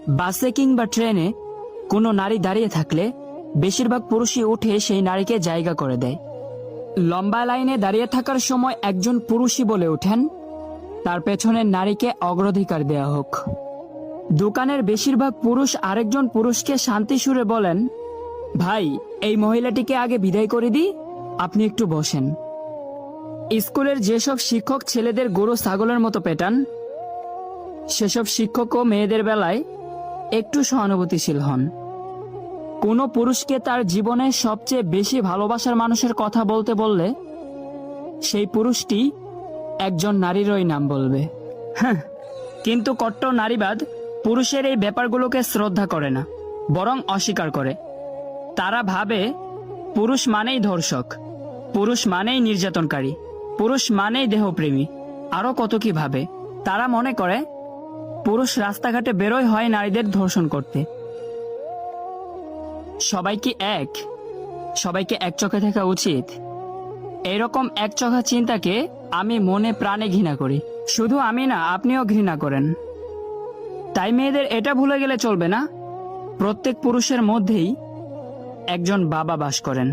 বাসে কিংবা ট্রেনে কোনো নারী দাঁড়িয়ে থাকলে বেশিরভাগ পুরুষই উঠে সেই নারীকে জায়গা করে দেয়। লম্বা লাইনে দাঁড়িয়ে থাকার সময় একজন পুরুষই বলে ওঠেন, তার পেছনের নারীকে অগ্রাধিকার দেয়া হোক। দোকানের বেশিরভাগ পুরুষ আরেকজন পুরুষকে শান্তি সুরে বলেন, ভাই, এই মহিলাটিকে আগে বিদায় করে দিই, আপনি একটু বসেন। স্কুলের যেসব শিক্ষক ছেলেদের গরু ছাগলের মতো পেটান, সেসব শিক্ষকও মেয়েদের বেলায় একটু সহানুভূতিশীল হন। কোনো পুরুষকে তার জীবনে সবচেয়ে বেশি ভালোবাসার মানুষের কথা বলতে বললে সেই পুরুষটি একজন নারীরই নাম বলবে। হ্যাঁ, কিন্তু কট্টর নারীবাদ পুরুষের এই ব্যাপারগুলোকে শ্রদ্ধা করে না, বরং অস্বীকার করে। তারা ভাবে পুরুষ মানেই ধর্ষক, পুরুষ মানেই নির্যাতনকারী, পুরুষ মানেই দেহপ্রেমী, আরো কত কি ভাবে। তারা মনে করে পুরুষ রাস্তাঘাটে বেরোয় হয় নারীদের ধর্ষণ করতে। সবাই কি এক? সবাইকে এক চোখে দেখা উচিত? এইরকম একচোখা চিন্তাকে আমি মনে প্রাণে ঘৃণা করি। শুধু আমি না, আপনিও ঘৃণা করেন। তাই মেয়েদের এটা ভুলে গেলে চলবে না, প্রত্যেক পুরুষের মধ্যেই একজন বাবা বাস করেন।